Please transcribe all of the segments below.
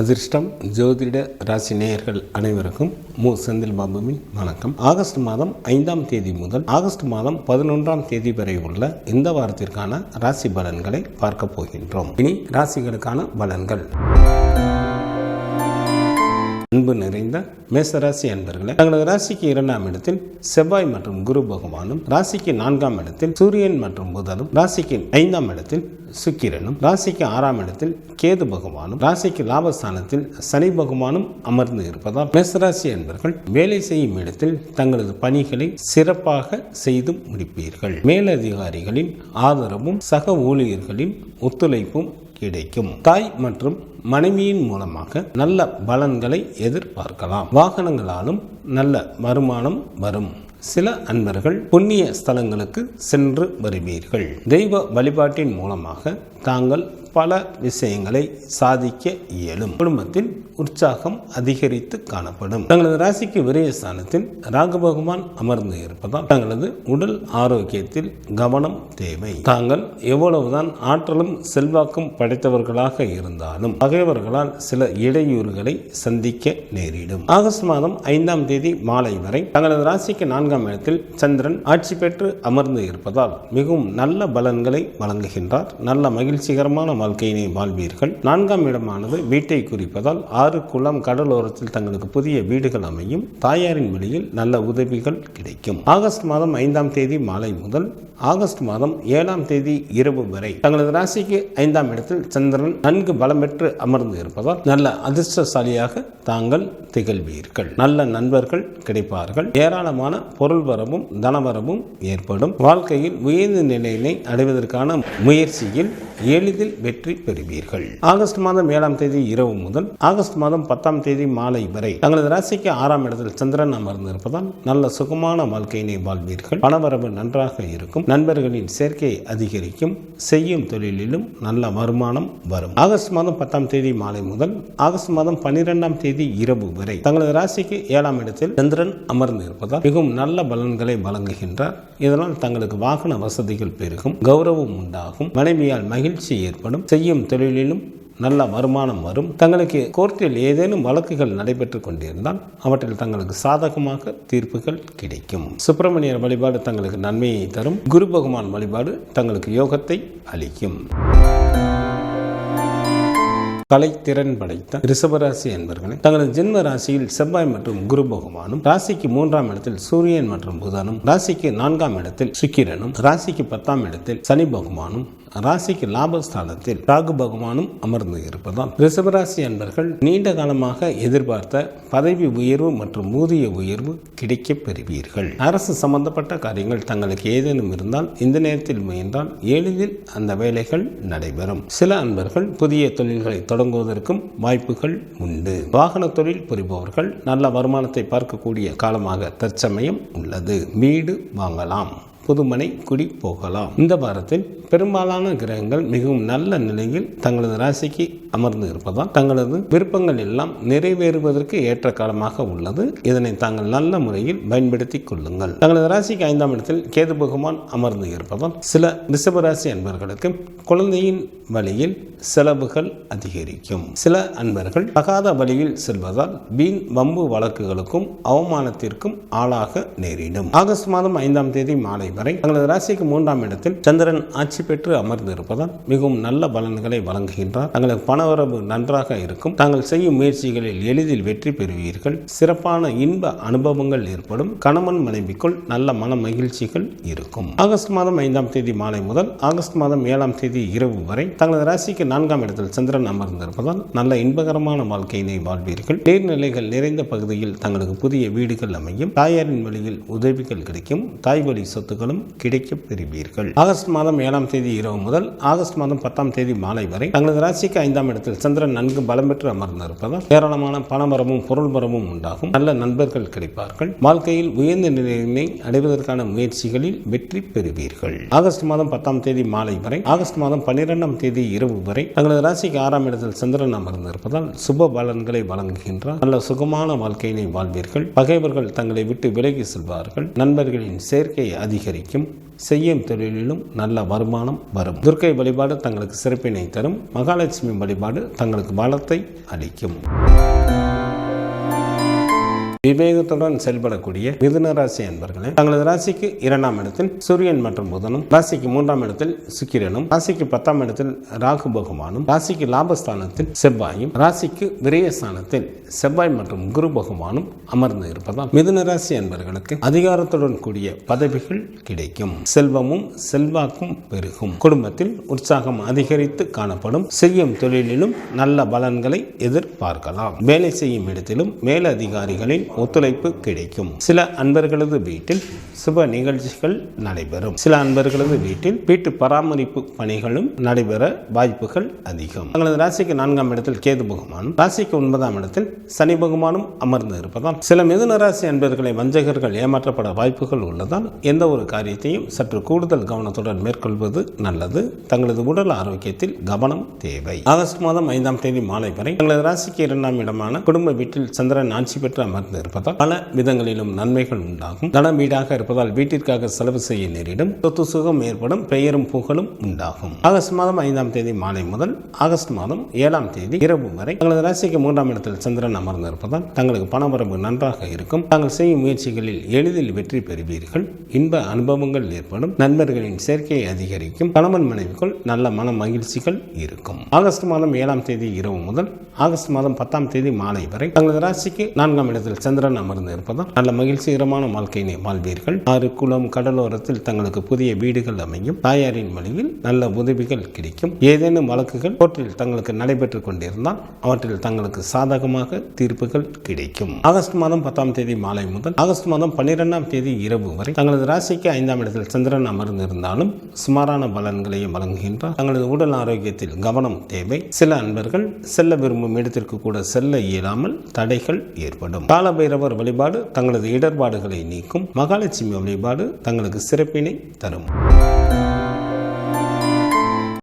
அதிர்ஷ்டம் ஜோதிட ராசி நேயர்கள் அனைவருக்கும் செந்தில் பாபுவின் வணக்கம். ஆகஸ்ட் மாதம் 5ஆம் தேதி முதல் ஆகஸ்ட் மாதம் 11ஆம் தேதி வரை உள்ள இந்த வாரத்திற்கான ராசி பலன்களை பார்க்க போகின்றோம். இனி ராசிகளுக்கான பலன்கள். அன்பு நிறைந்த மேசராசி அன்பர்களே, தங்களது ராசிக்கு 2ஆம் இடத்தில் செவ்வாய் மற்றும் குரு பகவானும், ராசிக்கு 4ஆம் இடத்தில் சூரியன் மற்றும் புதனும், ராசிக்கு 5ஆம் இடத்தில் சுக்கிரனும், ராசிக்கு 6ஆம் இடத்தில் கேது பகவானும், ராசிக்கு லாபஸ்தானத்தில் சனி பகவானும் அமர்ந்து இருப்பதால் மேசராசி அன்பர்கள் வேலை செய்யும் இடத்தில் தங்களது பணிகளை சிறப்பாக செய்து முடிப்பீர்கள். மேலதிகாரிகளின் ஆதரவும் சக ஊழியர்களின் ஒத்துழைப்பும் கிடைக்கும். தாய் மற்றும் மனைவியின் மூலமாக நல்ல பலன்களை எதிர்பார்க்கலாம். வாகனங்களாலும் நல்ல வருமானம் வரும். சில அன்பர்கள் புண்ணிய ஸ்தலங்களுக்கு சென்று வருவீர்கள். தெய்வ வழிபாட்டின் மூலமாக தாங்கள் பல விஷயங்களை சாதிக்க இயலும். குடும்பத்தில் உற்சாகம் அதிகரித்து காணப்படும். தங்களது ராசிக்கு விரயஸ்தானத்தில் ராகு பகவான் அமர்ந்து இருப்பதால் தங்களது உடல் ஆரோக்கியத்தில் கவனம் தேவை. தாங்கள் எவ்வளவுதான் ஆற்றலும் செல்வாக்கும் படைத்தவர்களாக இருந்தாலும் பகைவர்களால் சில இடையூறுகளை சந்திக்க நேரிடும். ஆகஸ்ட் மாதம் 5ஆம் தேதி மாலை வரை தங்களது ராசிக்கு 4ஆம் இடத்தில் சந்திரன் ஆட்சி பெற்று அமர்ந்து இருப்பதால் மிகவும் நல்ல பலன்களை வழங்குகின்றார். நல்ல மகிழ்ச்சிகரமான வாழ்க்கையினை வாழ்வீர்கள். 4ஆம் இடமானது வீட்டை குறிப்பதால் 6 குளம் கடலோரத்தில் தங்களுக்கு புதிய வீடுகள் அமையும். தாயாரின் வழியில் நல்ல உதவிகள் கிடைக்கும். ஆகஸ்ட் மாதம் 5ஆம் தேதி மாலை முதல் ஆகஸ்ட் மாதம் 7ஆம் தேதி இரவு வரை தங்களது ராசிக்கு 5ஆம் இடத்தில் சந்திரன் நன்கு பலம் பெற்று அமர்ந்து இருப்பதால் நல்ல அதிர்ஷ்டசாலியாக தாங்கள் திகழ்வீர்கள். நல்ல நண்பர்கள் கிடைப்பார்கள். ஏராளமான பொருள் வரவும் தனவரவும் ஏற்படும். வாழ்க்கையில் உயர்ந்த நிலையினை அடைவதற்கான முயற்சியில் எளிதில் வெற்றி பெறுவீர்கள். ஆகஸ்ட் மாதம் 7ஆம் தேதி இரவு முதல் ஆகஸ்ட் மாதம் 10ஆம் தேதி மாலை வரை தங்களது ராசிக்கு 6ஆம் இடத்தில் சந்திரன் அமர்ந்து இருப்பதால் நல்ல சுகமான வாழ்க்கையினை வாழ்வீர்கள். பணவரவு நன்றாக இருக்கும். நண்பர்களின் சேர்க்கை அதிகரிக்கும். செய்யும் தொழிலிலும் நல்ல வருமானம் வரும். ஆகஸ்ட் மாதம் 10ஆம் தேதி மாலை முதல் ஆகஸ்ட் மாதம் 12ஆம் தேதி இரவு வரை தங்களது ராசிக்கு 7ஆம் இடத்தில் சந்திரன் அமர்ந்து இருப்பதால் மிகவும் நல்ல பலன்களை வழங்குகின்றார். இதனால் தங்களுக்கு வாகன வசதிகள் பெருகும். கௌரவம் உண்டாகும். மனைவியால் மகிழ்ச்சி ஏற்படும். செய்யும் தொழிலிலும் நல்ல வருமானம் வரும். தங்களுக்கு கோர்ட்டில் ஏதேனும் வழக்குகள் நடைபெற்றுக் கொண்டிருந்தால் அவற்றில் தங்களுக்கு சாதகமாக தீர்ப்புகள் கிடைக்கும். சுப்பிரமணியர் வழிபாடு தங்களுக்கு நன்மையை தரும். குரு பகவான் வழிபாடு தங்களுக்கு யோகத்தை அளிக்கும். கலைத்திறன் படைத்த ரிஷபராசி என்பர்களே, தங்களது ஜென்ம ராசியில் செவ்வாய் மற்றும் குரு பகவானும், ராசிக்கு 3ஆம் இடத்தில் சூரியன் மற்றும் புதனும், ராசிக்கு 4ஆம் இடத்தில் சுக்கிரனும், ராசிக்கு 10ஆம் இடத்தில் சனி பகவானும், ராசிக்கு லாபஸ்தானத்தில் ராகு பகவானும் அமர்ந்து இருப்பதால் ரிஷபராசி அன்பர்கள் நீண்ட காலமாக எதிர்பார்த்த பதவி உயர்வு மற்றும் ஊதிய உயர்வு கிடைக்க பெறுவீர்கள். அரசு சம்பந்தப்பட்ட காரியங்கள் தங்களுக்கு ஏதேனும் இருந்தால் இந்த நேரத்தில் முயன்றால் எளிதில் அந்த வேலைகள் நடைபெறும். சில அன்பர்கள் புதிய தொழில்களை தொடங்குவதற்கும் வாய்ப்புகள் உண்டு. வாகன தொழில் புரிபவர்கள் நல்ல வருமானத்தை பார்க்கக்கூடிய காலமாக தற்சமயம் உள்ளது. வீடு வாங்கலாம். புதுமனை குடி போகலாம். இந்த வாரத்தில் பெரும்பாலான கிரகங்கள் மிகவும் நல்ல நிலையில் தங்களது ராசிக்கு அமர்ந்து இருப்பதால் தங்களது விருப்பங்கள் எல்லாம் நிறைவேறுவதற்கு ஏற்ற காலமாக உள்ளது. இதனை தாங்கள் நல்ல முறையில் பயன்படுத்திக் கொள்ளுங்கள். தங்களது ராசிக்கு 5ஆம் இடத்தில் கேது பகவான் அமர்ந்து இருப்பதால் சில ரிஷபராசி அன்பர்களுக்கு குழந்தையின் வழியில் செலவுகள் அதிகரிக்கும். சில அன்பர்கள் தகாத வழியில் செல்வதால் வீண் வம்பு வழக்குகளுக்கும் அவமானத்திற்கும் ஆளாக நேரிடும். ஆகஸ்ட் மாதம் 5ஆம் தேதி மாலை வரை தங்களது ராசிக்கு 3ஆம் இடத்தில் சந்திரன் ஆட்சி பெற்று அமர்ந்து இருப்பதால் மிகவும் நல்ல பலன்களை வழங்குகின்றார். தங்களுக்கு பணவரவு நன்றாக இருக்கும். தாங்கள் செய்யும் முயற்சிகளில் எளிதில் வெற்றி பெறுவீர்கள். சிறப்பான இன்ப அனுபவங்கள் ஏற்படும். கணவன் மனைவிக்குள் நல்ல மன மகிழ்ச்சிகள் இருக்கும். ஆகஸ்ட் மாதம் 5ஆம் தேதி மாலை முதல் ஆகஸ்ட் மாதம் 7ஆம் தேதி இரவு வரை தங்களது ராசிக்கு 4ஆம் இடத்தில் சந்திரன் அமர்ந்திருப்பதால் நல்ல இன்பகரமான வாழ்க்கையினை வாழ்வீர்கள். நீர்நிலைகள் நிறைந்த பகுதியில் தங்களுக்கு புதிய வீடுகள் அமையும். தாயாரின் வழியில் உதவிகள் கிடைக்கும். தாய் வழி சொத்துக்களும் கிடைக்க பெறுவீர்கள். ஆகஸ்ட் மாதம் 7ஆம் தேதி இரவு முதல் ஆகஸ்ட் மாதம் 10ஆம் தேதி மாலை வரை தங்களது ராசிக்கு 5ஆம் இடத்தில் சந்திரன் நன்கு பலம் பெற்று அமர்ந்திருப்பதால் ஏராளமான பணவரமும் பொருள் வரவும் உண்டாகும். நல்ல நண்பர்கள் கிடைப்பார்கள். வாழ்க்கையில் உயர்ந்த நிலையினை அடைவதற்கான முயற்சிகளில் வெற்றி பெறுவீர்கள். ஆகஸ்ட் மாதம் 10ஆம் தேதி மாலை வரை ஆகஸ்ட் மாதம் 12ஆம் தேதி இரவு வரை தங்களது ராசிக்கு 6ஆம் இடத்தில் சந்திரன் அமர்ந்திருப்பதால் சுப பலன்களை வழங்குகின்றார். நல்ல சுகமான வாழ்க்கையினை வாழ்வீர்கள். பகைவர்கள் தங்களை விட்டு விலகி செல்வார்கள். நண்பர்களின் சேர்க்கை அதிகரிக்கும். அதிகரிக்கும். செய்யும் தொழிலிலும் நல்ல வருமானம் வரும். துர்க்கை வழிபாடு தங்களுக்கு சிறப்பினை தரும். மகாலட்சுமி வழிபாடு தங்களுக்கு பலத்தை அளிக்கும். விவேகத்துடன் செயல்படக்கூடிய மிதுன ராசி அன்பர்களே, தங்களது ராசிக்கு 2ஆம் இடத்தில் சூரியன் மற்றும் புதனும், ராசிக்கு 3ஆம் இடத்தில் சுக்கிரனும், ராசிக்கு 10ஆம் இடத்தில் ராகு பகவானும், ராசிக்கு லாபஸ்தானத்தில் செவ்வாயும், ராசிக்கு விரயஸ்தானத்தில் செவ்வாய் மற்றும் குரு பகவானும் அமர்ந்து இருப்பதால் மிதுன ராசி அன்பர்களுக்கு அதிகாரத்துடன் கூடிய பதவிகள் கிடைக்கும். செல்வமும் செல்வாக்கும் பெருகும். குடும்பத்தில் உற்சாகம் அதிகரித்து காணப்படும். செய்யும் தொழிலிலும் நல்ல பலன்களை எதிர்பார்க்கலாம். வேலை செய்யும் இடத்திலும் மேலதிகாரிகளின் ஒத்துழைப்பு கிடைக்கும். சில அன்பர்களது வீட்டில் சுப நிகழ்ச்சிகள் நடைபெறும். சில அன்பர்களது வீட்டில் வீட்டு பராமரிப்பு பணிகளும் நடைபெற வாய்ப்புகள் அதிகம். தங்களது ராசிக்கு 4ஆம் இடத்தில் கேது பகவானும், ராசிக்கு 9ஆம் இடத்தில் சனி பகவானும் அமர்ந்து இருப்பதால் சில மிதுன ராசி அன்பர்களை வஞ்சகர்கள் ஏமாற்றப்பட வாய்ப்புகள் உள்ளதால் எந்த ஒரு காரியத்தையும் சற்று கூடுதல் கவனத்துடன் மேற்கொள்வது நல்லது. தங்களது உடல் ஆரோக்கியத்தில் கவனம் தேவை. ஆகஸ்ட் மாதம் 5ஆம் தேதி மாலை வரை தங்களது ராசிக்கு 2ஆம் இடமான குடும்ப வீட்டில் சந்திரன் ஆட்சி பெற்று அமர்ந்து இருப்பதால் பல விதங்களிலும் நன்மைகள் உண்டாகும். தன வீடாக இருப்பதால் வீட்டிற்காக செலவு செய்ய நேரிடும். சொத்து சுகம் ஏற்படும். பெயரும் புகழும் உண்டாகும். ஆகஸ்ட் மாதம் 5ஆம் தேதி மாலை முதல் ஆகஸ்ட் மாதம் 7ஆம் தேதி இரவு வரை தங்களது ராசிக்கு 3ஆம் இடத்தில் சந்திரன் அமர்ந்து இருப்பதால் தங்களுக்கு பணவரவு நன்றாக இருக்கும். தாங்கள் செய்யும் முயற்சிகளில் எளிதில் வெற்றி பெறுவீர்கள். இன்ப அனுபவங்கள் ஏற்படும். நண்பர்களின் சேர்க்கையை அதிகரிக்கும். கணவன் மனைவிக்குள் நல்ல மன மகிழ்ச்சிகள் இருக்கும். ஆகஸ்ட் மாதம் 7ஆம் தேதி இரவு முதல் ஆகஸ்ட் மாதம் 10ஆம் தேதி மாலை வரை தங்களது ராசிக்கு 4ஆம் இடத்தில் சந்திரன் அமர்ந்து இருப்பதால் நல்ல மகிழ்ச்சிகரமான வாழ்க்கையினை வாழ்வீர்கள். ஆறு குளம் கடலோரத்தில் தங்களுக்கு புதிய வீடுகள் அமையும். தாயாரின் வழியில் நல்ல உதவிகள் கிடைக்கும். ஏதேனும் வழக்குகள் கோர்ட்டில் தங்களுக்கு நடைபெற்றுக் கொண்டிருந்தால் அவற்றில் தங்களுக்கு சாதகமாக தீர்ப்புகள் கிடைக்கும். ஆகஸ்ட் மாதம் 10ஆம் தேதி மாலை முதல் ஆகஸ்ட் மாதம் 12ஆம் தேதி இரவு வரை தங்களது ராசிக்கு 5ஆம் இடத்தில் சந்திரன் அமர்ந்து இருந்தாலும் சுமாரான பலன்களையும் வழங்குகின்றார். தங்களது உடல் ஆரோக்கியத்தில் கவனம் தேவை. சில அன்பர்கள் செல்ல விரும்பும் இடத்திற்கு கூட செல்ல இயலாமல் தடைகள் ஏற்படும். காலபைரவர் வழிபாடு தங்களது இடர்பாடுகளை நீக்கும். மகாலட்சுமி வழிபாடு தங்களுக்கு சிறப்பினை தரும்.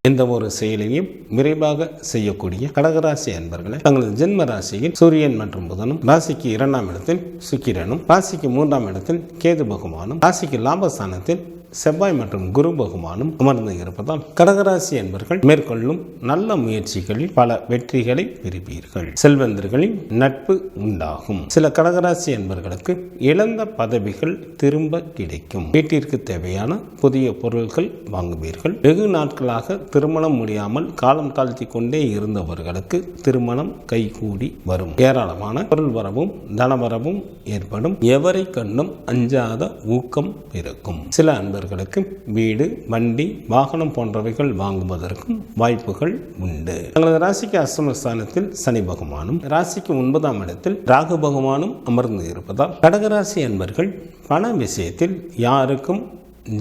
எந்த ஒரு செயலையும் விரைவாக செய்யக்கூடிய கடகராசி அன்பர்களை தங்களது ஜென்ம ராசியில் சூரியன் மற்றும் புதனும், ராசிக்கு 2ஆம் இடத்தில் சுக்கிரனும், ராசிக்கு 3ஆம் இடத்தில் கேது பகவானும், ராசிக்கு லாபஸ்தானத்தில் செவ்வாய் மற்றும் குரு பகவானும் அமர்ந்து இருப்பதால் கடகராசி என்பர்கள் மேற்கொள்ளும் நல்ல முயற்சிகளில் பல வெற்றிகளை பெறுவீர்கள். செல்வந்தர்களின் நட்பு உண்டாகும். சில கடகராசி என்பர்களுக்கு இழந்த பதவிகள் திரும்ப கிடைக்கும். வீட்டிற்கு தேவையான புதிய பொருட்கள் வாங்குவீர்கள். வெகு நாட்களாக திருமணம் முடியாமல் காலம் தாழ்த்தி கொண்டே இருந்தவர்களுக்கு திருமணம் கைகூடி வரும். ஏராளமான பொருள் வரவும் தனவரவும் ஏற்படும். எவரை கண்டும் அஞ்சாத ஊக்கம் இருக்கும். சில அன்பர்களுக்கு வீடு, வண்டி, வாகனம் போன்றவைகள் வாங்குவதற்கும் வாய்ப்புகள் உண்டு. தங்களது ராசிக்கு அஷ்டமஸ்தானத்தில் சனி பகவானும், ராசிக்கு 9ஆம் இடத்தில் ராகு பகவானும் அமர்ந்து இருப்பதால் கடகராசி அன்பர்கள் பண விஷயத்தில் யாருக்கும்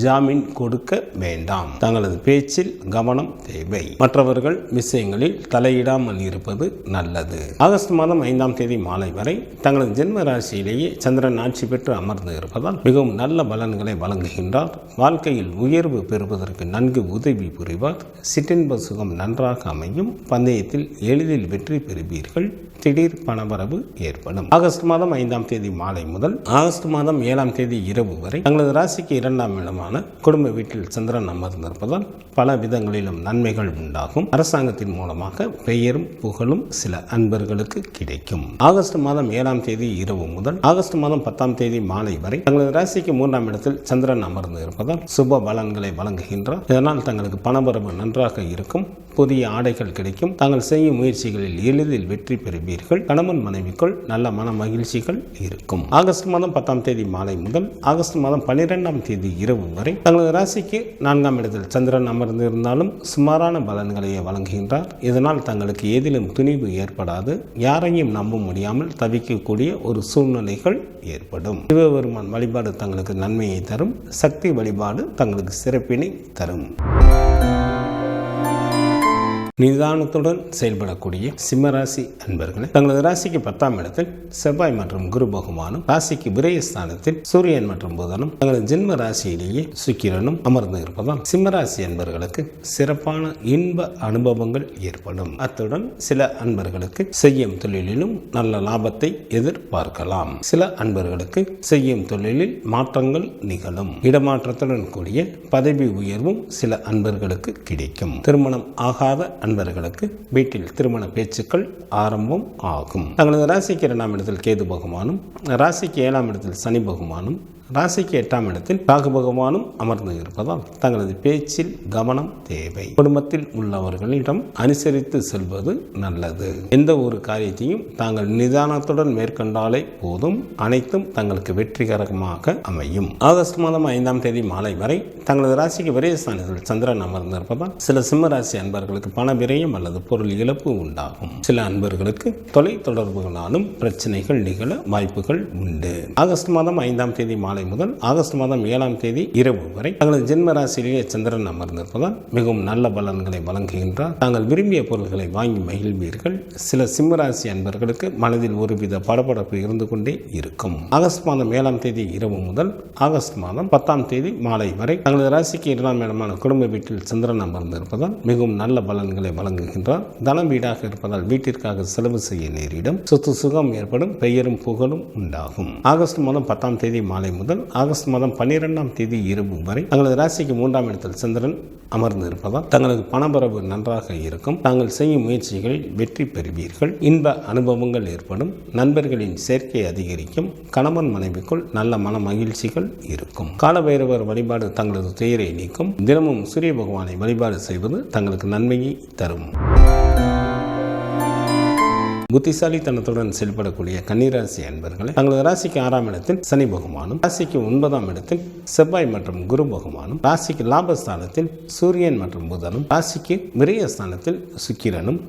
ஜாமீன் கொடுக்க வேண்டாம். தங்களது பேச்சில் கவனம் தேவை. மற்றவர்கள் விஷயங்களில் தலையிடாமல் இருப்பது நல்லது. ஆகஸ்ட் மாதம் 5ஆம் தேதி மாலை வரை தங்களது ஜென்ம ராசியிலேயே சந்திரன் ஆட்சி பெற்று அமர்ந்து இருப்பதால் மிகவும் நல்ல பலன்களை வழங்குகின்றார். வாழ்க்கையில் உயர்வு பெறுவதற்கு நன்கு உதவி புரிவார். சிற்றின்ப சுகம் நன்றாக அமையும். பந்தயத்தில் எளிதில் வெற்றி பெறுவீர்கள். திடீர் பணவரவு ஏற்படும். ஆகஸ்ட் மாதம் 5ஆம் தேதி மாலை முதல் ஆகஸ்ட் மாதம் 7ஆம் தேதி இரவு வரை தங்களது ராசிக்கு 2ஆம் இடமான குடும்ப வீட்டில் சந்திரன் அமர்ந்திருப்பதால் பல விதங்களிலும் நன்மைகள் உண்டாகும். அரசாங்கத்தின் மூலமாக பெயரும் புகழும் சில அன்பர்களுக்கு கிடைக்கும். ஆகஸ்ட் மாதம் 7ஆம் தேதி இரவு முதல் ஆகஸ்ட் மாதம் 10ஆம் தேதி மாலை வரை தங்களது ராசிக்கு 3ஆம் இடத்தில் சந்திரன் அமர்ந்து இருப்பதால் சுப பலன்களை வழங்குகின்றார். இதனால் தங்களுக்கு பணவரவு நன்றாக இருக்கும். புதிய ஆடைகள் கிடைக்கும். தாங்கள் செய்யும் முயற்சிகளில் எளிதில் வெற்றி பெறுவீர்கள். கணவன் மனைவிக்குள் நல்ல மன மகிழ்ச்சிகள் இருக்கும். ஆகஸ்ட் மாதம் 10ஆம் தேதி மாலை முதல் ஆகஸ்ட் மாதம் 12ஆம் தேதி இரவு வரை தங்களது ராசிக்கு 4ஆம் இடத்தில் சந்திரன் அமர்ந்து இருந்தாலும் சுமாரான பலன்களையே வழங்குகின்றார். இதனால் தங்களுக்கு ஏதிலும் துணிவு ஏற்படாது. யாரையும் நம்ப முடியாமல் தவிக்கக்கூடிய ஒரு சூழ்நிலைகள் ஏற்படும். சிவபெருமான் வழிபாடு தங்களுக்கு நன்மையை தரும். சக்தி வழிபாடு தங்களுக்கு சிறப்பினை தரும். நிதானத்துடன் செயல்படக்கூடிய சிம்மராசி அன்பர்களே, தங்களது ராசிக்கு 10ஆம் இடத்தில் செவ்வாய் மற்றும் குரு பகவானும், ராசிக்கு விரயஸ்தானத்தில் சூரியன் மற்றும் புதனும், தங்களது ஜென்ம ராசியிலேயே சுக்கிரனும் அமர்ந்து இருப்பதால் சிம்மராசி அன்பர்களுக்கு சிறப்பான இன்ப அனுபவங்கள் ஏற்படும். அத்துடன் சில அன்பர்களுக்கு செய்யும் தொழிலிலும் நல்ல லாபத்தை எதிர்பார்க்கலாம். சில அன்பர்களுக்கு செய்யும் தொழிலில் மாற்றங்கள் நிகழும். இடமாற்றத்துடன் கூடிய பதவி உயர்வும் சில அன்பர்களுக்கு கிடைக்கும். திருமணம் ஆகாத அன்பர்களுக்கு வீட்டில் திருமண பேச்சுக்கள் ஆரம்பம் ஆகும். தங்களது ராசிக்கு 2ஆம் இடத்தில் கேது பகவானும், ராசிக்கு 7ஆம் இடத்தில் சனி பகவானும், ராசிக்கு 8ஆம் இடத்தில் ராகு பகவானும் அமர்ந்து இருப்பதால் தங்களது பேச்சில் கவனம் தேவை. குடும்பத்தில் உள்ளவர்களிடம் அனுசரித்து செல்வது நல்லது. எந்த ஒரு காரியத்தையும் தாங்கள் நிதானத்துடன் மேற்கொண்டாலே போதும், அனைத்தும் தங்களுக்கு வெற்றிகரமாக அமையும். ஆகஸ்ட் மாதம் 5ஆம் தேதி மாலை வரை தங்களது ராசிக்கு விரயஸ்தானத்தில் சந்திரன் அமர்ந்திருப்பதால் சில சிம்ம ராசி அன்பர்களுக்கு பண விரயம் அல்லது பொருள் இழப்பு உண்டாகும். சில அன்பர்களுக்கு தொலை தொடர்புகளாலும் பிரச்சனைகள் நிகழ வாய்ப்புகள் உண்டு. ஆகஸ்ட் மாதம் 5ஆம் தேதி மாலை முதல் ஆகஸ்ட் மாதம் 7ஆம் தேதி இரவு வரை தங்களது ஜென்ம ராசியிலேயே சந்திரன் அமர்ந்திருப்பதால் மிகவும் நல்ல பலன்களை வழங்குகின்றார். தாங்கள் விரும்பிய பொருட்களை வாங்கி மகிழ்வீர்கள். சில சிம்மராசி அன்பர்களுக்கு மனதில் ஒருவித படபடப்பு இருந்து கொண்டே இருக்கும். ஆகஸ்ட் மாதம் 7ஆம் தேதி இரவு முதல் ஆகஸ்ட் மாதம் 10ஆம் தேதி மாலை வரை தங்களது ராசிக்கு 2ஆம் இடமான குடும்ப வீட்டில் சந்திரன் அமர்ந்திருப்பதால் மிகவும் நல்ல பலன்களை வழங்குகின்றார். தனம் வீடாக இருப்பதால் வீட்டிற்காக செலவு செய்ய நேரிடும். சொத்து சுகம் ஏற்படும். பெயரும் புகழும் உண்டாகும். ஆகஸ்ட் மாதம் 10ஆம் தேதி மாலை முதல் ஆகஸ்ட் மாதம் 12ஆம் தேதி இரவு வரை தங்களது ராசிக்கு 3ஆம் இடத்தில் சந்திரன் அமர்ந்து இருப்பதால் தங்களது பணபரவு நன்றாக இருக்கும். தாங்கள் செய்யும் முயற்சிகளில் வெற்றி பெறுவீர்கள். இன்ப அனுபவங்கள் ஏற்படும். நண்பர்களின் சேர்க்கை அதிகரிக்கும். கணவன் மனைவிக்குள் நல்ல மன மகிழ்ச்சிகள் இருக்கும். காலபைரவர் வழிபாடு தங்களது துயரை நீக்கும். தினமும் சூரிய பகவானை வழிபாடு செய்வது தங்களுக்கு நன்மையை தரும். புத்திசாலித்தனத்துடன் செயல்படக்கூடிய கன்னிராசி அன்பர்களே, தங்களது ராசிக்கு 6ஆம் இடத்தில் சனி பகவானும், ராசிக்கு 9ஆம் இடத்தில் செவ்வாய் மற்றும் குரு பகவானும், ராசிக்கு லாபஸ்தானத்தில் சூரியன் மற்றும் புதனும், ராசிக்கு விரயஸ்தானத்தில் சுக்கிரனும்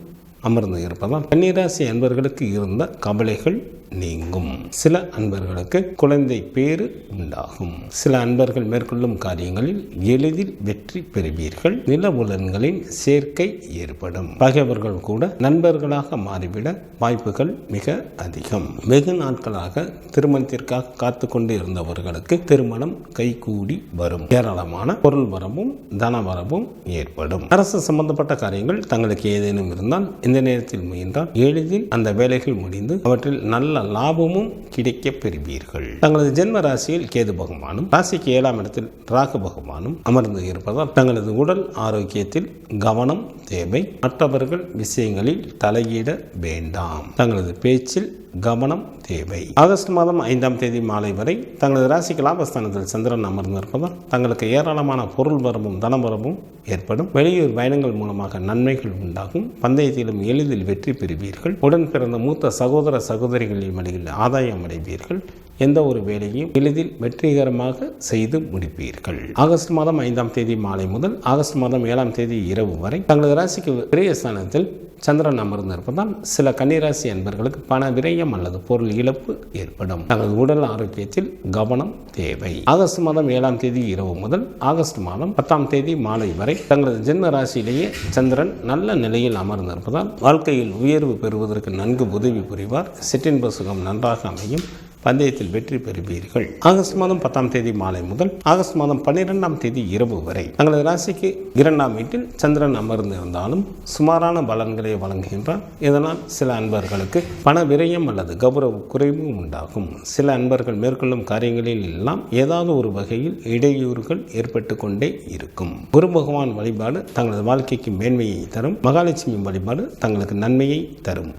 அமர்ந்து இருப்பதால் கன்னிராசி அன்பர்களுக்கு இருந்த கவலைகள் நீங்கும். சில அன்பர்களுக்கு குழந்தை பேறு உண்டாகும். சில அன்பர்கள் மேற்கொள்ளும் காரியங்களில் எளிதில் வெற்றி பெறுவீர்கள். நிலபுலன்களின் சேர்க்கை ஏற்படும். பகைவர்கள் கூட நண்பர்களாக மாறிவிட வாய்ப்புகள் மிக அதிகம். வெகு நாட்களாக திருமணத்திற்காக காத்து கொண்டு இருந்தவர்களுக்கு திருமணம் கைகூடி வரும். ஏராளமான பொருள் வரவும் தன வரவும் ஏற்படும். அரசு சம்பந்தப்பட்ட காரியங்கள் தங்களுக்கு ஏதேனும் இருந்தால் இந்த நேரத்தில் முயன்றால் எளிதில் அந்த வேலைகள் முடிந்து அவற்றில் நல்ல லாபமும் கிடைக்க பெறுவீர்கள். தங்களது ஜென்ம ராசியில் கேது பகவானும், ராசிக்கு 7ஆம் இடத்தில் ராகு பகவானும் அமர்ந்து இருப்பதால் தங்களது உடல் ஆரோக்கியத்தில் கவனம் தேவை. மற்றவர்கள் விஷயங்களில் தலையிட வேண்டாம். தங்களது பேச்சில் கவனம் தேவை. ஆகஸ்ட் மாதம் 5ஆம் தேதி மாலை வரை தங்களது ராசிக்கு லாபஸ்தானத்தில் சந்திரன் அமர்ந்திருப்பதால் தங்களுக்கு ஏராளமான பொருள் வரவும் தனவரவும் ஏற்படும். வெளியூர் பயணங்கள் மூலமாக நன்மைகள் உண்டாகும். பந்தயத்திலும் எளிதில் வெற்றி பெறுவீர்கள். உடன் பிறந்த மூத்த சகோதர சகோதரிகளின் வழியில் ஆதாயம் அடைவீர்கள். எந்த ஒரு வேலையும் எளிதில் வெற்றிகரமாக செய்து முடிப்பீர்கள். ஆகஸ்ட் மாதம் 5ஆம் தேதி மாலை முதல் ஆகஸ்ட் மாதம் 7ஆம் தேதி இரவு வரை தங்களது ராசிக்கு விரயஸ்தானத்தில் சந்திரன் அமர்ந்திருப்பதால் சில கன்னிராசி அன்பர்களுக்கு பண விரயம் அல்லது பொருள் இழப்பு ஏற்படும். தங்களது உடல் ஆரோக்கியத்தில் கவனம் தேவை. ஆகஸ்ட் மாதம் 7ஆம் தேதி இரவு முதல் ஆகஸ்ட் மாதம் 10ஆம் தேதி மாலை வரை தங்களது ஜென்ம ராசியிலேயே சந்திரன் நல்ல நிலையில் அமர்ந்திருப்பதால் வாழ்க்கையில் உயர்வு பெறுவதற்கு நன்கு உதவி புரிவார். சிற்றின்ப சுகம் நன்றாக அமையும். பந்தயத்தில் வெற்றி பெறுவீர்கள். ஆகஸ்ட் மாதம் 10ஆம் தேதி மாலை முதல் ஆகஸ்ட் மாதம் 12ஆம் தேதி இரவு வரை தங்களது ராசிக்கு 2ஆம் வீட்டில் சந்திரன் அமர்ந்து இருந்தாலும் சுமாரான பலன்களை வழங்குகின்றார். இதனால் சில அன்பர்களுக்கு பண விரயம் அல்லது கௌரவ குறைவு உண்டாகும். சில அன்பர்கள் மேற்கொள்ளும் காரியங்களில் எல்லாம் ஏதாவது ஒரு வகையில் இடையூறுகள் ஏற்பட்டு கொண்டே இருக்கும். குரு பகவான் வழிபாடு தங்களது வாழ்க்கைக்கு மேன்மையை தரும். மகாலட்சுமி வழிபாடு தங்களுக்கு நன்மையை தரும்.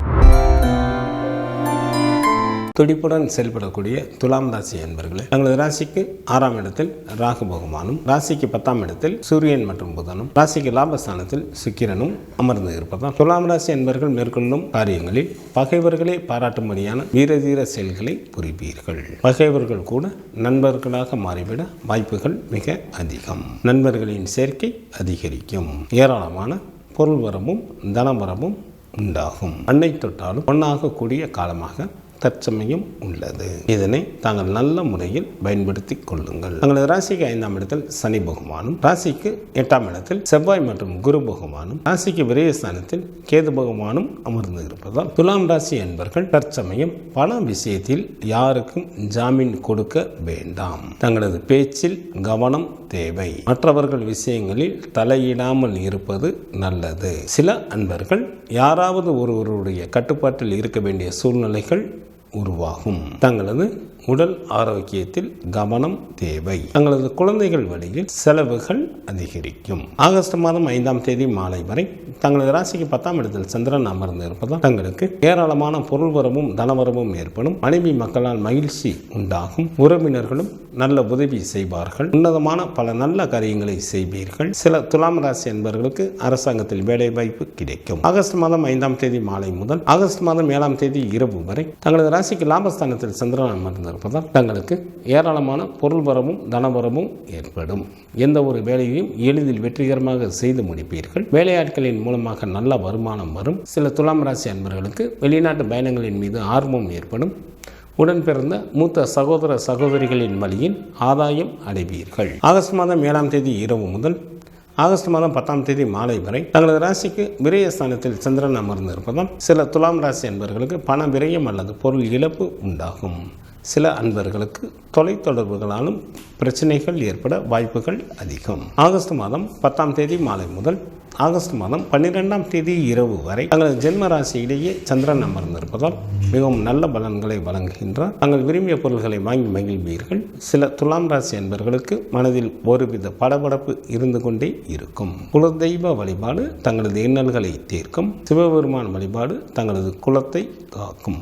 துடிப்புடன் செயல்படக்கூடிய துலாம் ராசி என்பர்களே, தங்களது ராசிக்கு 6ஆம் இடத்தில் ராகு பகவானும், ராசிக்கு 10ஆம் இடத்தில் சூரியன் மற்றும் புதனும், ராசிக்கு லாபஸ்தானத்தில் சுக்கிரனும் அமர்ந்து இருப்பதால் துலாம் ராசி என்பர்கள் மேற்கொள்ளும் காரியங்களில் பகைவர்களே பாராட்டும்படியான வீரதீர செயல்களை புரிவீர்கள். பகைவர்கள் கூட நண்பர்களாக மாறிவிட வாய்ப்புகள் மிக அதிகம். நண்பர்களின் சேர்க்கை அதிகரிக்கும். ஏராளமான பொருள் வரவும் தனவரவும் உண்டாகும். அன்னை தொட்டாலும் பொன்னாக கூடிய காலமாக தற்சமயம் உள்ளது. இதனை தாங்கள் நல்ல முறையில் பயன்படுத்தி கொள்ளுங்கள். தங்களது ராசிக்கு 5ஆம் இடத்தில் சனி பகவானும், ராசிக்கு 8ஆம் இடத்தில் செவ்வாய் மற்றும் குரு பகவானும், ராசிக்கு விரயஸ்தானத்தில் கேது பகவானும் அமர்ந்து இருப்பதால் துலாம் ராசி என்பர்கள் தற்சமயம் பண விஷயத்தில் யாருக்கும் ஜாமீன் கொடுக்க வேண்டாம். தங்களது பேச்சில் கவனம் தேவை. மற்றவர்கள் விஷயங்களில் தலையிடாமல் இருப்பது நல்லது. சில அன்பர்கள் யாராவது ஒருவருடைய கட்டுப்பாட்டில் இருக்க வேண்டிய சூழ்நிலைகள் உருவாகும். தங்களது உடல் ஆரோக்கியத்தில் கவனம் தேவை. தங்களது குழந்தைகள் வழியில் செலவுகள் அதிகரிக்கும். ஆகஸ்ட் மாதம் 5ஆம் தேதி மாலை வரை தங்களது ராசிக்கு 10ஆம் இடத்தில் சந்திரன் அமர்ந்து இருப்பதால் தங்களுக்கு ஏராளமான பொருள் வரவும் தனவரவும் ஏற்படும். மனைவி மக்களால் மகிழ்ச்சி உண்டாகும். உறவினர்களும் நல்ல உதவி செய்வார்கள். உன்னதமான பல நல்ல காரியங்களை செய்வீர்கள். சில துலாம் ராசி என்பவர்களுக்கு அரசாங்கத்தில் வேலை வாய்ப்பு கிடைக்கும். ஆகஸ்ட் மாதம் 5ஆம் தேதி மாலை முதல் ஆகஸ்ட் மாதம் 7ஆம் தேதி இரவு வரை தங்களது ராசிக்கு லாபஸ்தானத்தில் சந்திரன் அமர்ந்து இருப்பதால் தங்களுக்கு ஏராளமான பொருள் வரவும் தனவரவும் ஏற்படும். எந்த ஒரு வேலையையும் எளிதில் வெற்றிகரமாக செய்து முடிப்பீர்கள். வேலையாட்களின் மூலமாக நல்ல வருமானம் வரும். சில துலாம் ராசி அன்பர்களுக்கு வெளிநாட்டு பயணங்களின் மீது ஆர்வம் ஏற்படும். உடன் பிறந்த மூத்த சகோதர சகோதரிகளின் வழியில் ஆதாயம் அடைவீர்கள். ஆகஸ்ட் மாதம் 7ஆம் தேதி இரவு முதல் ஆகஸ்ட் மாதம் 10ஆம் தேதி மாலை வரை தங்களது ராசிக்கு விரயஸ்தானத்தில் சந்திரன் அமர்ந்து இருப்பதால் சில துலாம் ராசி அன்பர்களுக்கு பண விரயம் அல்லது பொருள் இழப்பு உண்டாகும். சில அன்பர்களுக்கு தொலைத்தொடர்புகளாலும் பிரச்சனைகள் ஏற்பட வாய்ப்புகள் அதிகம். ஆகஸ்ட் மாதம் 10ஆம் தேதி மாலை முதல் ஆகஸ்ட் மாதம் 12ஆம் தேதி இரவு வரை தங்களது ஜென்ம ராசியிலேயே சந்திரன் அமர்ந்திருப்பதால் மிகவும் நல்ல பலன்களை வழங்குகின்றார். தங்கள் விரும்பிய பொருள்களை வாங்கி மகிழ்வீர்கள். சில துலாம் ராசி அன்பர்களுக்கு மனதில் ஒருவித படபடப்பு இருந்து கொண்டே இருக்கும். குலதெய்வ வழிபாடு தங்களது இன்னல்களை தீர்க்கும். சிவபெருமான் வழிபாடு தங்களது குலத்தை காக்கும்.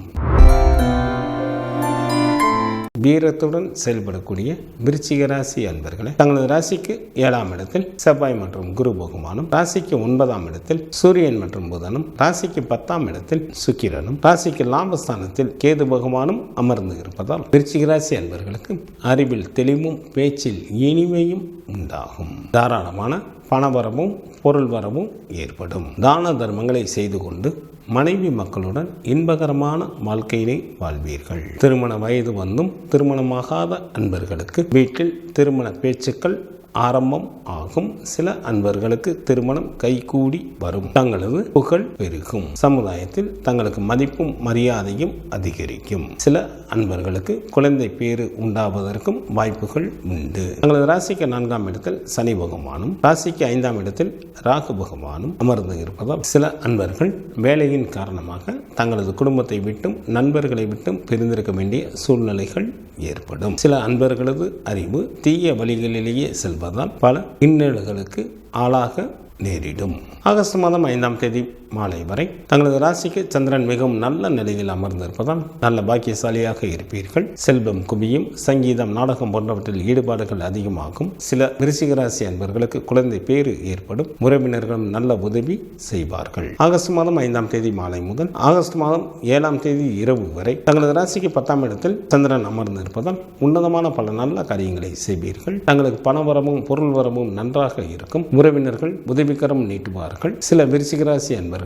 வீரத்துடன் செயல்படக்கூடிய விருச்சிக ராசி அன்பர்களே, தங்களது ராசிக்கு 7ஆம் இடத்தில் செவ்வாய் மற்றும் குரு பகவானும், ராசிக்கு 9ஆம் இடத்தில் சூரியன் மற்றும் புதனும், ராசிக்கு 10ஆம் இடத்தில் சுக்கிரனும், ராசிக்கு லாபஸ்தானத்தில் கேது பகவானும் அமர்ந்து இருப்பதால் விருச்சிக ராசி அன்பர்களுக்கு அறிவில் தெளிவும் பேச்சில் இனிமையும் உண்டாகும். தாராளமான பணவரவும் பொருள் வரவும் ஏற்படும். தான தர்மங்களை செய்து கொண்டு மனைவி மக்களுடன் இன்பகரமான வாழ்க்கையினை வாழ்வீர்கள். திருமண வயது வந்தும் திருமணமாகாத அன்பர்களுக்கு வீட்டில் திருமண பேச்சுக்கள் ஆரம்பம் ஆகும். சில அன்பர்களுக்கு திருமணம் கைகூடி வரும். தங்களது புகழ் பெருகும். சமுதாயத்தில் தங்களுக்கு மதிப்பும் மரியாதையும் அதிகரிக்கும். சில அன்பர்களுக்கு குழந்தை பேறு உண்டாவதற்கும் வாய்ப்புகள் உண்டு. தங்களது ராசிக்கு 4ஆம் இடத்தில் சனி பகவானும், ராசிக்கு 5ஆம் இடத்தில் ராகு பகவானும் அமர்ந்து இருப்பதால் சில அன்பர்கள் வேலையின் காரணமாக தங்களது குடும்பத்தை விட்டும் நண்பர்களை விட்டும் பிரிந்திருக்க வேண்டிய சூழ்நிலைகள் ஏற்படும். சில அன்பர்களது அறிவு தீய வழிகளிலேயே செல்வதால் பல இன்னல்களுக்கு ஆளாக நேரிடும். ஆகஸ்ட் மாதம் 5ஆம் தேதி மாலை வரை தங்களது ராசிக்கு சந்திரன் மிகவும் நல்ல நிலையில் அமர்ந்திருப்பதால் நல்ல பாக்கியசாலியாக இருப்பீர்கள். செல்வம் குவியும். சங்கீதம், நாடகம் போன்றவற்றில் ஈடுபாடுகள் அதிகமாகும். சில விருச்சிக ராசி அன்பர்களுக்கு குழந்தை பேறு ஏற்படும். உறவினர்களும் நல்ல உதவி செய்வார்கள். ஆகஸ்ட் மாதம் 5ஆம் தேதி மாலை முதல் ஆகஸ்ட் மாதம் 7ஆம் தேதி இரவு வரை தங்களது ராசிக்கு 10ஆம் இடத்தில் சந்திரன் அமர்ந்து இருப்பதால் உன்னதமான பல நல்ல காரியங்களை செய்வீர்கள். தங்களுக்கு பணவரமும் பொருள் வரமும் நன்றாக இருக்கும். உறவினர்கள் உதவிகரம் நீட்டுவார்கள். சில விருச்சிக ராசி அன்பர்களுக்கு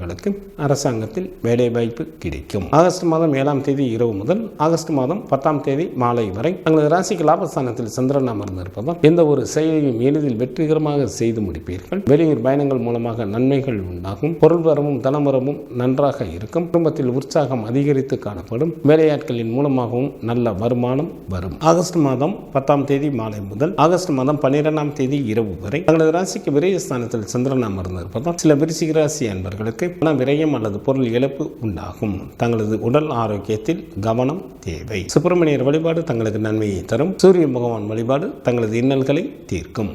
அரசாங்கத்தில் வேலை வாய்ப்பு கிடைக்கும். ஆகஸ்ட் மாதம் 7ஆம் தேதி இரவு முதல் ஆகஸ்ட் மாதம் 10ஆம் தேதி மாலை வரை தங்களது ராசிக்கு லாபஸ்தானத்தில் சந்திரன் அமர்ந்து இருப்பதால் எந்த ஒரு செயலையும் எளிதில் வெற்றிகரமாக செய்து முடிப்பீர்கள். வெளியூர் பயணங்கள் மூலமாக நன்மைகள் உண்டாகும். பொருள் வரவும் தனவரவும் நன்றாக இருக்கும். குடும்பத்தில் உற்சாகம் அதிகரித்து காணப்படும். வேலையாட்களின் மூலமாகவும் நல்ல வருமானம் வரும். ஆகஸ்ட் மாதம் 10ஆம் தேதி மாலை முதல் ஆகஸ்ட் மாதம் 12ஆம் தேதி இரவு வரை தங்களது ராசிக்கு விரயஸ்தானத்தில் சந்திரன் அமர்ந்து இருப்பதால் சில விருச்சிக ராசி அன்பர்களுக்கு பண விரயம் அல்லது பொருள் இழப்பு உண்டாகும். தங்களது உடல் ஆரோக்கியத்தில் கவனம் தேவை. சுப்பிரமணியர் வழிபாடு தங்களுக்கு நன்மையை தரும். சூரிய பகவான் வழிபாடு தங்களது இன்னல்களை தீர்க்கும்.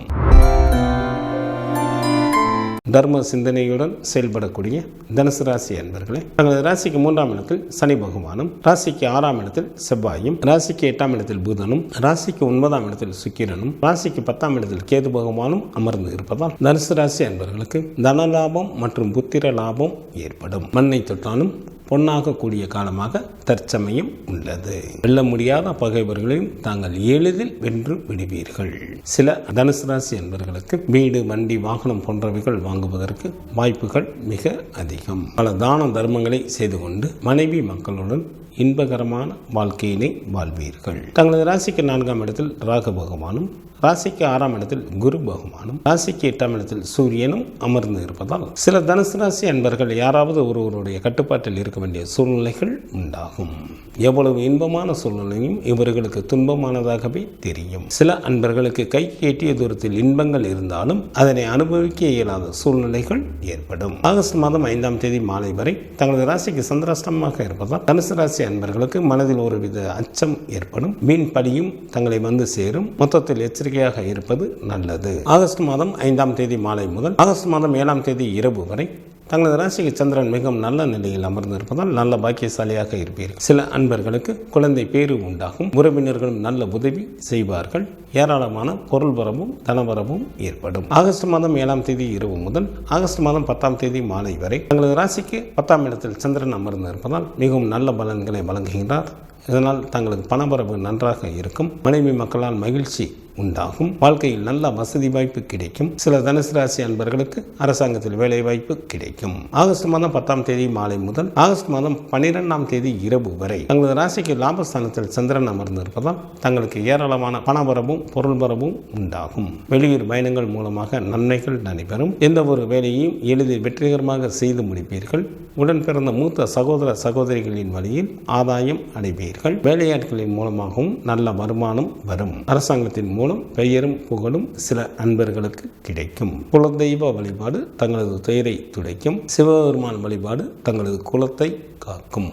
தர்ம சிந்தனையுடன் செயல்படக்கூடிய தனுசு ராசி அன்பர்களே, தங்களது ராசிக்கு 3ஆம் இடத்தில் சனி பகவானும், ராசிக்கு 6ஆம் இடத்தில் செவ்வாயும், ராசிக்கு 8ஆம் இடத்தில் புதனும், ராசிக்கு 9ஆம் இடத்தில் சுக்கிரனும், ராசிக்கு 10ஆம் இடத்தில் கேது பகவானும் அமர்ந்து இருப்பதால் தனுசு ராசி அன்பர்களுக்கு தன லாபம் மற்றும் புத்திர லாபம் ஏற்படும். மண்ணை தொட்டாலும் பொன்னாக கூடிய காலமாக தற்சமயம் உள்ளது. வெல்ல முடியாத பகைவர்களையும் தாங்கள் எளிதில் வென்று விடுவீர்கள். சில தனுசு ராசி என்பவர்களுக்கு வீடு, வண்டி, வாகனம் போன்றவைகள் வாங்குவதற்கு வாய்ப்புகள் மிக அதிகம். பல தான தர்மங்களை செய்து கொண்டு மனைவி மக்களுடன் இன்பகரமான வாழ்க்கையினை வாழ்வீர்கள். தங்களது ராசிக்கு 4ஆம் இடத்தில் ராகு பகவானும், ராசிக்கு 6ஆம் இடத்தில் குரு பகவானும், ராசிக்கு 8ஆம் இடத்தில் சூரியனும் அமர்ந்து இருப்பதால் சில தனுசு ராசி அன்பர்கள் யாராவது ஒருவருடைய கட்டுப்பாட்டில் இருக்க வேண்டிய சூழ்நிலைகள் உண்டாகும். எவ்வளவு இன்பமான சூழ்நிலையும் இவர்களுக்கு துன்பமானதாகவே தெரியும். சில அன்பர்களுக்கு கைக்கு எட்டிய தூரத்தில் இன்பங்கள் இருந்தாலும் அதனை அனுபவிக்க இயலாத சூழ்நிலைகள் ஏற்படும். ஆகஸ்ட் மாதம் 5ஆம் தேதி மாலை வரை தங்களது ராசிக்கு சந்திராஷ்டமமாக இருப்பதால் தனுசு ராசி அன்பர்களுக்கு மனதில் ஒருவித அச்சம் ஏற்படும். வீண் பழியும் தங்களை வந்து சேரும். மொத்தத்தில் எச்சரிக்கையாக இருப்பது நல்லது. ஆகஸ்ட் மாதம் 5ஆம் தேதி மாலை முதல் ஆகஸ்ட் மாதம் 7ஆம் தேதி இரவு வரை தங்களது ராசிக்கு சந்திரன் மிகவும் நல்ல நிலையில் அமர்ந்து இருப்பதால் நல்ல பாக்கியசாலியாக இருப்பீர்கள். சில அன்பர்களுக்கு குழந்தை பேறு உண்டாகும். உறவினர்களும் நல்ல உதவி செய்வார்கள். ஏராளமான பொருள் வரவும் தனவரவும் ஏற்படும். ஆகஸ்ட் மாதம் 7ஆம் தேதி இரவு முதல் ஆகஸ்ட் மாதம் 10ஆம் தேதி மாலை வரை தங்களது ராசிக்கு 10ஆம் இடத்தில் சந்திரன் அமர்ந்து இருப்பதால் மிகவும் நல்ல பலன்களை வழங்குகின்றார். இதனால் தங்களுக்கு பணவரவு நன்றாக இருக்கும். மனைவி மக்களால் மகிழ்ச்சி உண்டாகும். வாழ்க்கையில் நல்ல வசதி வாய்ப்பு கிடைக்கும். சில தனுசு ராசி அன்பர்களுக்கு அரசாங்கத்தில் வேலை வாய்ப்பு கிடைக்கும். ஆகஸ்ட் மாதம் 10ஆம் தேதி மாலை முதல் ஆகஸ்ட் மாதம் 12ஆம் தேதி இரவு வரை தங்களது ராசிக்கு லாபஸ்தானத்தில் சந்திரன் அமர்ந்து இருப்பதால் தங்களுக்கு ஏராளமான பணவரவும் பொருள் வரவும் உண்டாகும். வெளியூர் பயணங்கள் மூலமாக நன்மைகள் நடைபெறும். எந்த ஒரு வேலையையும் எளிதில் வெற்றிகரமாக செய்து முடிப்பீர்கள். உடன் பிறந்த மூத்த சகோதர சகோதரிகளின் வழியில் ஆதாயம் அடைவீர்கள். வேலையாட்களின் மூலமாகவும் நல்ல வருமானம் வரும். அரசாங்கத்தின் மூலம் பெயரும் புகழும் சில அன்பர்களுக்கு கிடைக்கும். குலதெய்வ வழிபாடு தங்களது துயரை துடைக்கும். சிவபெருமான் வழிபாடு தங்களது குலத்தை காக்கும்.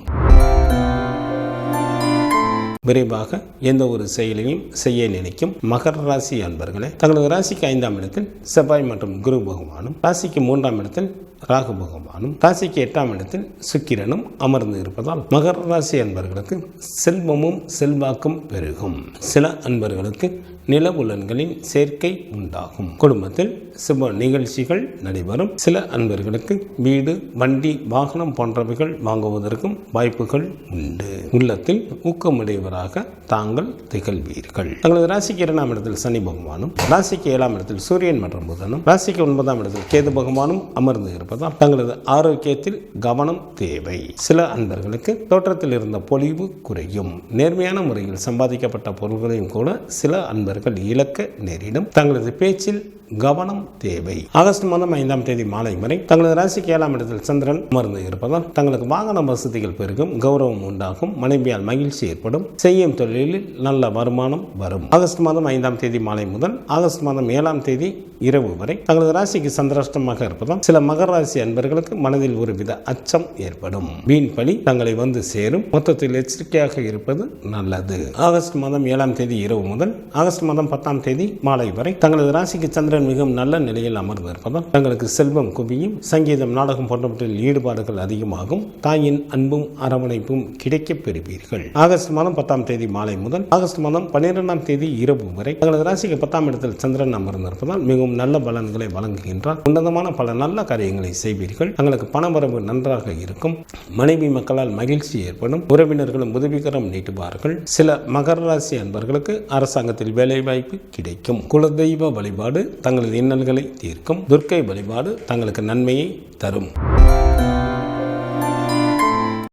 விரைவாக எந்த ஒரு செயலையும் செய்ய நினைக்கும் மகர ராசி அன்பர்களே, தங்களது ராசிக்கு 5ஆம் இடத்தில் செவ்வாய் மற்றும் குரு பகவானும், ராசிக்கு 3ஆம் இடத்தில் ராகு பகவானும், ராசிக்கு 8ஆம் இடத்தில் சுக்கிரனும் அமர்ந்து இருப்பதால் மகர ராசி அன்பர்களுக்கு செல்வமும் செல்வாக்கும் பெருகும். சில அன்பர்களுக்கு நிலபுலன்களின் சேர்க்கை உண்டாகும். குடும்பத்தில் சுப நிகழ்ச்சிகள் நடைபெறும். சில அன்பர்களுக்கு வீடு, வண்டி, வாகனம் போன்றவைகள் வாங்குவதற்கும் வாய்ப்புகள் உண்டு. உள்ளத்தில் ஊக்கமுடையவராக தாங்கள் திகழ்வீர்கள். தங்களது ராசிக்கு 2ஆம் இடத்தில் சனி பகவானும், ராசிக்கு 7ஆம் இடத்தில் சூரியன் மற்றும் புதனும், ராசிக்கு 9ஆம் இடத்தில் கேது பகவானும் அமர்ந்து இருப்பதால் தங்களது ஆரோக்கியத்தில் கவனம் தேவை. சில அன்பர்களுக்கு தோற்றத்தில் இருந்த பொலிவு குறையும். நேர்மையான முறையில் சம்பாதிக்கப்பட்ட பொருள்களையும் கூட சில அன்பர்கள் இழக்க நேரிடும். தங்களது பேச்சில் கவனம் தேவை. ஆகஸ்ட் மாதம் 5ஆம் தேதி மாலை வரை தங்களது ராசிக்கு 7ஆம் இடத்தில் சந்திரன் அமர்ந்து இருப்பதால் தங்களுக்கு வாகன வசதிகள் பெருகும். கௌரவம் உண்டாகும். மனைவியால் மகிழ்ச்சி ஏற்படும். செய்யும் தொழிலில் நல்ல வருமானம் வரும். ஆகஸ்ட் மாதம் 5ஆம் தேதி மாலை முதல் ஆகஸ்ட் மாதம் 7ஆம் தேதி இரவு வரை தங்களது ராசிக்கு சந்திராஷ்டமாக இருப்பதால் சில மகர ராசி அன்பர்களுக்கு மனதில் ஒருவித அச்சம் ஏற்படும். வீண் பழி தங்களை வந்து சேரும். மொத்தத்தில் எச்சரிக்கையாக இருப்பது நல்லது. ஆகஸ்ட் மாதம் 7ஆம் தேதி இரவு முதல் ஆகஸ்ட் மாதம் 10ஆம் தேதி மாலை வரை தங்களது ராசிக்கு சந்திரன் மிகவும் நல்ல நிலையில் அமர்ந்து இருப்பதால் தங்களுக்கு செல்வம் குவியும். சங்கீதம், நாடகம் போன்றவற்றில் ஈடுபாடுகள் அதிகமாகும். தாயின் அன்பும் அரவணைப்பும் கிடைக்கப் பெறுவீர்கள். ஆகஸ்ட் மாதம் 10ஆம் தேதி மாலை முதல் ஆகஸ்ட் மாதம் 12ஆம் தேதி இரவு வரை தங்களது ராசிக்கு 10ஆம் இடத்தில் சந்திரன் அமர்ந்து இருப்பதால் மிகவும் நல்ல பலன்களை வழங்குகின்றார். உன்னதமான பல நல்ல காரியங்களை செய்வீர்கள். தங்களுக்கு பணவரவு நன்றாக இருக்கும். மனைவி மக்களால் மகிழ்ச்சி ஏற்படும். உறவினர்களும் உதவிகரம் நீட்டுவார்கள். சில மகர ராசி அன்பர்களுக்கு அரசாங்கத்தில் வேலை வாய்ப்பு கிடைக்கும். குலதெய்வ வழிபாடு தங்களது இன்னல்களை தீர்க்கும். துர்க்கை வழிபாடு தங்களுக்கு நன்மையை தரும்.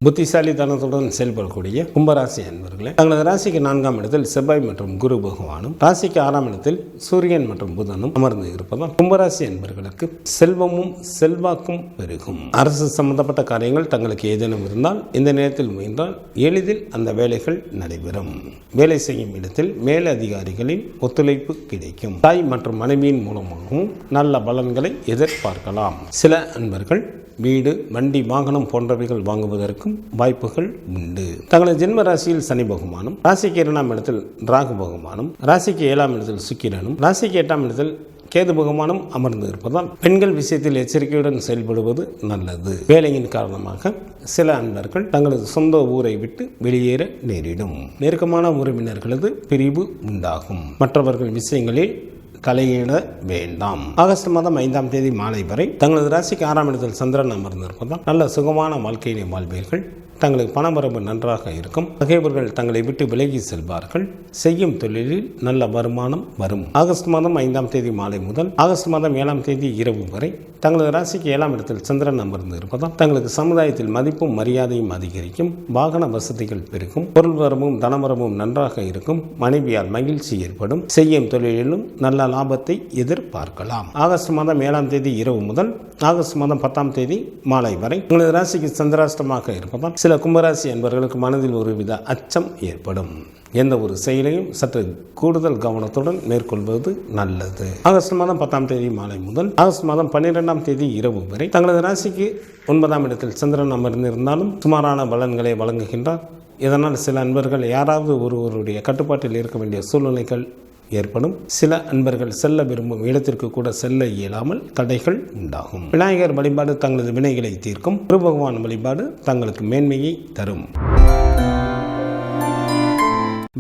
புத்திசாலித்தனத்துடன் செயல்படக்கூடிய கும்பராசி அன்பர்களே, தங்களது ராசிக்கு 4ஆம் இடத்தில் செவ்வாய் மற்றும் குரு பகவானும், ராசிக்கு 6ஆம் இடத்தில் சூரியன் மற்றும் புதனும் அமர்ந்து இருப்பதால் கும்பராசி அன்பர்களுக்கு செல்வமும் செல்வாக்கும் பெருகும். அரசு சம்பந்தப்பட்ட காரியங்கள் தங்களுக்கு ஏதேனும் இருந்தால் இந்த நேரத்தில் முயன்றால் எளிதில் அந்த வேலைகள் நடைபெறும். வேலை செய்யும் இடத்தில் மேலதிகாரிகளின் ஒத்துழைப்பு கிடைக்கும். தாய் மற்றும் மனைவியின் மூலமாகவும் நல்ல பலன்களை எதிர்பார்க்கலாம். சில அன்பர்கள் வீடு, வண்டி, வாகனம் போன்றவைகள் வாங்குவதற்கும் வாய்ப்புகள் உண்டு. தங்களது ஜென்ம ராசியில் சனி பகவானும், ராசிக்கு 2ஆம் இடத்தில் ராகு பகவானும், ராசிக்கு 7ஆம் இடத்தில் சுக்கிரனும், ராசிக்கு 8ஆம் இடத்தில் கேது பகவானும் அமர்ந்து இருப்பதால் பெண்கள் விஷயத்தில் எச்சரிக்கையுடன் செயல்படுவது நல்லது. வேலையின் காரணமாக சில அன்பர்கள் தங்களது சொந்த ஊரை விட்டு வெளியேற நேரிடும். நெருக்கமான உறவினர்களது பிரிவு உண்டாகும். மற்றவர்கள் விஷயங்களில் தலையிட வேண்டாம். ஆகஸ்ட் மாதம் 5ஆம் தேதி மாலை வரை தங்களது ராசிக்கு 6ஆம் இடத்தில் சந்திரன் அமர்ந்திருப்பதால் நல்ல சுகமான வாழ்க்கையை வாழ்வீர்கள். தங்களுக்கு பணவரவு நன்றாக இருக்கும். பகைவர்கள் தங்களை விட்டு விலகி செல்வார்கள். செய்யும் தொழிலில் நல்ல வருமானம் வரும். ஆகஸ்ட் மாதம் 5ஆம் தேதி மாலை முதல் ஆகஸ்ட் மாதம் 7ஆம் தேதி இரவு வரை தங்களது ராசிக்கு 7ஆம் இடத்தில் சந்திரன் அமர்ந்து இருப்பதால் தங்களுக்கு சமுதாயத்தில் மதிப்பும் மரியாதையும் அதிகரிக்கும். வாகன வசதிகள் பெருகும். பொருள் வரவும் தனவரவும் நன்றாக இருக்கும். மனைவியால் மகிழ்ச்சி ஏற்படும். செய்யும் தொழிலிலும் நல்ல லாபத்தை எதிர்பார்க்கலாம். ஆகஸ்ட் மாதம் 7ஆம் தேதி இரவு முதல் ஆகஸ்ட் மாதம் 10ஆம் தேதி மாலை வரை உங்களது ராசிக்கு சந்திராஷ்டமாக இருப்பதால் சில கும்பராசி என்பவர்களுக்கு மனதில் ஒருவித அச்சம் ஏற்படும். எந்த ஒரு செயலையும் சற்று கூடுதல் கவனத்துடன் மேற்கொள்வது நல்லது. ஆகஸ்ட் மாதம் 10ஆம் தேதி மாலை முதல் ஆகஸ்ட் மாதம் 12ஆம் தேதி இரவு வரை தங்களது ராசிக்கு 9ஆம் இடத்தில் சந்திரன் அமர்ந்திருந்தாலும் சுமாரான பலன்களை வழங்குகின்றார். இதனால் சில அன்பர்கள் யாராவது ஒருவருடைய கட்டுப்பாட்டில் இருக்க வேண்டிய சூழ்நிலைகள் ஏற்படும். சில அன்பர்கள் செல்ல விரும்பும் இடத்திற்கு கூட செல்ல இயலாமல் தடைகள் உண்டாகும். விநாயகர் வழிபாடு தங்களது வினைகளை தீர்க்கும். குரு பகவான் வழிபாடு தங்களுக்கு மேன்மையை தரும்.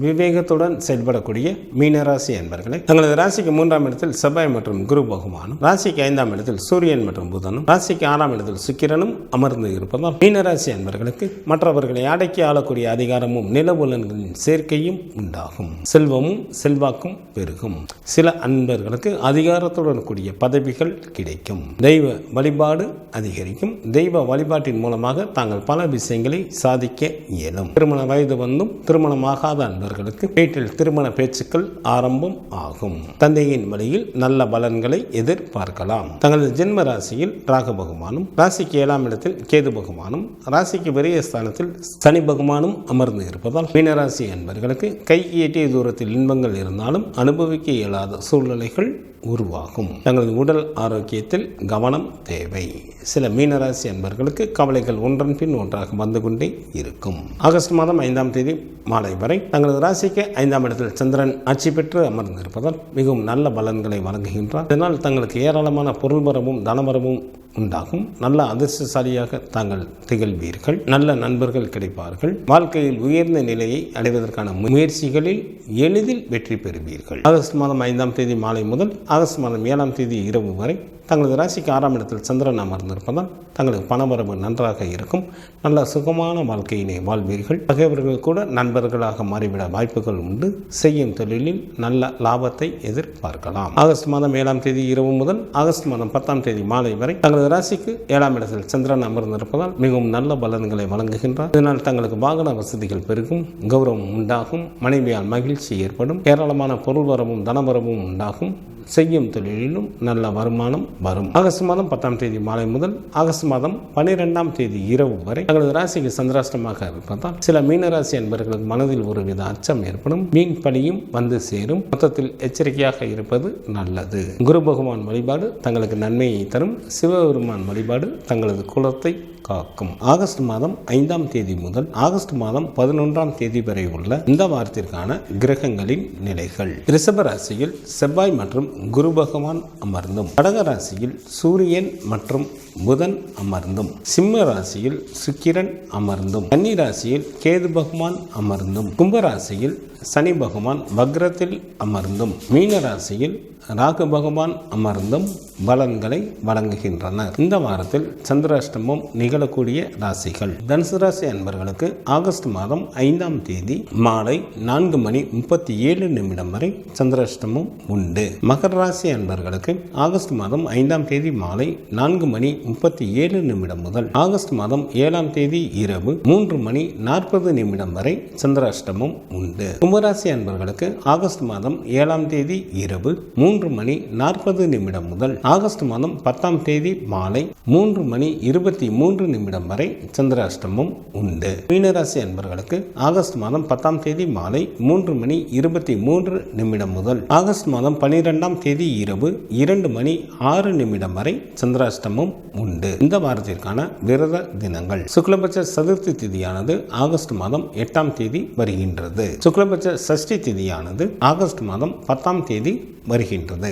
விவேகத்துடன் செயல்படக்கூடிய மீனராசி என்பர்களை தங்களது ராசிக்கு 3ஆம் இடத்தில் செவ்வாய் மற்றும் குரு பகவானும், ராசிக்கு 5ஆம் இடத்தில் சூரியன் மற்றும் புதனும், ராசிக்கு 6ஆம் இடத்தில் சுக்கிரனும் அமர்ந்து இருப்பதால் மீனராசி என்பர்களுக்கு மற்றவர்களை அடக்கி ஆளக்கூடிய அதிகாரமும் நிலவுலன்களின் சேர்க்கையும் உண்டாகும். செல்வமும் செல்வாக்கும் பெருகும். சில அன்பர்களுக்கு அதிகாரத்துடன் கூடிய பதவிகள் கிடைக்கும். தெய்வ வழிபாடு அதிகரிக்கும். தெய்வ வழிபாட்டின் மூலமாக தாங்கள் பல விஷயங்களை சாதிக்க இயலும். திருமண வயது வந்தும் திருமணமாகாத அன்பர்களுக்கு வீட்டில் திருமண பேச்சுக்கள் ஆரம்பம் ஆகும். தந்தையின் வழியில் நல்ல பலன்களை எதிர்பார்க்கலாம். தங்களது ஜென்ம ராசியில் ராகு பகவானும், ராசிக்கு 7ஆம் இடத்தில் கேது பகவானும், ராசிக்கு விரயஸ்தானத்தில் சனி பகவானும் அமர்ந்து இருப்பதால் மீனராசி என்பவர்களுக்கு கை எட்டிய தூரத்தில் இன்பங்கள் இருந்தாலும் அனுபவிக்க இயலாத சூழ்நிலைகள் உருவாகும். தங்களது உடல் ஆரோக்கியத்தில் கவனம் தேவை. சில மீனராசி அன்பர்களுக்கு கவலைகள் ஒன்றன் பின் ஒன்றாக வந்து கொண்டே இருக்கும். ஆகஸ்ட் மாதம் 5ஆம் தேதி மாலை வரை தங்களது ராசிக்கு 5ஆம் இடத்தில் சந்திரன் ஆட்சி பெற்று அமர்ந்திருப்பதால் மிகவும் நல்ல பலன்களை வழங்குகின்றார். இதனால் தங்களுக்கு ஏராளமான பொருள் வரவும் தனவரவும் உண்டாகும். நல்ல அதிர்ஷ்டசாலியாக தாங்கள் திகழ்வீர்கள். நல்ல நண்பர்கள் கிடைப்பார்கள். வாழ்க்கையில் உயர்ந்த நிலையை அடைவதற்கான முயற்சிகளில் எளிதில் வெற்றி பெறுவீர்கள். ஆகஸ்ட் மாதம் 5ஆம் தேதி மாலை முதல் ஆகஸ்ட் மாதம் 7ஆம் தேதி இரவு வரை தங்களது ராசிக்கு 6ஆம் இடத்தில் சந்திரன் அமர்ந்திருப்பதால் தங்களுக்கு பணவரவு நன்றாக இருக்கும். நல்ல சுகமான வாழ்க்கையினை வாழ்வீர்கள். பகைவர்கள் கூட நண்பர்களாக மாறிவிட வாய்ப்புகள் உண்டு. செய்யும் தொழிலில் நல்ல லாபத்தை எதிர்பார்க்கலாம். ஆகஸ்ட் மாதம் 7ஆம் தேதி இரவு முதல் ஆகஸ்ட் மாதம் 10ஆம் தேதி மாலை வரை தங்களது ராசிக்கு 7ஆம் இடத்தில் சந்திரன் அமர்ந்திருப்பதால் மிகவும் நல்ல பலன்களை வழங்குகின்றார். இதனால் தங்களுக்கு வாகன வசதிகள் பெருகும். கௌரவம் உண்டாகும். மனைவியால் மகிழ்ச்சி ஏற்படும். ஏராளமான பொருள் வரவும் தனவரவும் உண்டாகும். செய்யும் தொழிலிலும் நல்ல வருமானம் வரும். ஆகஸ்ட் மாதம் 10ஆம் தேதி மாலை முதல் ஆகஸ்ட் மாதம் 12ஆம் தேதி இரவு வரை தங்களது ராசிக்கு சந்திராஷ்டமாக இருப்பதால் சில மீனராசி என்பவர்களுக்கு மனதில் ஒருவித அச்சம் ஏற்படும். மீன் பணியும் வந்து சேரும். மொத்தத்தில் எச்சரிக்கையாக இருப்பது நல்லது. குரு பகவான் வழிபாடு தங்களுக்கு நன்மையை தரும். சிவபெருமான் வழிபாடு தங்களது குலத்தை காக்கும். ஆகஸ்ட் மாதம் 5ஆம் தேதி முதல் ஆகஸ்ட் மாதம் 11ஆம் தேதி வரை உள்ள இந்த வாரத்திற்கான கிரகங்களின் நிலைகள். ரிஷப ராசியில் செவ்வாய் மற்றும் குரு பகவான் அமர்ந்தும், கடக ராசியில் சூரியன் மற்றும் புதன் அமர்ந்தும், சிம்ம ராசியில் சுக்கிரன் அமர்ந்தும், கன்னி ராசியில் கேது பகவான் அமர்ந்தும், கும்ப ராசியில் சனி பகவான் வக்ரத்தில் அமர்ந்தும், மீன ராசியில் ராகு பகவான் அமர்ந்தும் பலன்களை வழங்குகின்றனர். இந்த வாரத்தில் சந்திராஷ்டமம் நிகழக்கூடிய ராசிகள். தனுசு ராசி அன்பர்களுக்கு ஆகஸ்ட் மாதம் 5ஆம் தேதி மாலை 4:37 வரை சந்திராஷ்டமம் உண்டு. மகர ராசி அன்பர்களுக்கு ஆகஸ்ட் மாதம் 5ஆம் தேதி மாலை 4:37 முதல் ஆகஸ்ட் மாதம் 7ஆம் தேதி இரவு 3:40 வரை சந்திராஷ்டமம் உண்டு. கும்பராசி அன்பர்களுக்கு ஆகஸ்ட் மாதம் 7ஆம் தேதி இரவு 3:40 முதல் ஆகஸ்ட் மாதம் 10ஆம் தேதி மாலை 3:23 வரை சந்திராஷ்டமம் உண்டு. மீனராசி அன்பர்களுக்கு ஆகஸ்ட் மாதம் 10ஆம் தேதி மாலை 3:23 முதல் ஆகஸ்ட் மாதம் 12ஆம் தேதி இரவு 2:06 வரை சந்திராஷ்டமம் உண்டு. இந்த வாரத்திற்கான விரத தினங்கள். சுக்லபட்ச சதுர்த்தி திதியானது ஆகஸ்ட் மாதம் 8ஆம் தேதி வருகின்றது. சுக்லபட்ச சஷ்டி திதியானது ஆகஸ்ட் மாதம் 10ஆம் தேதி வருகின்றது.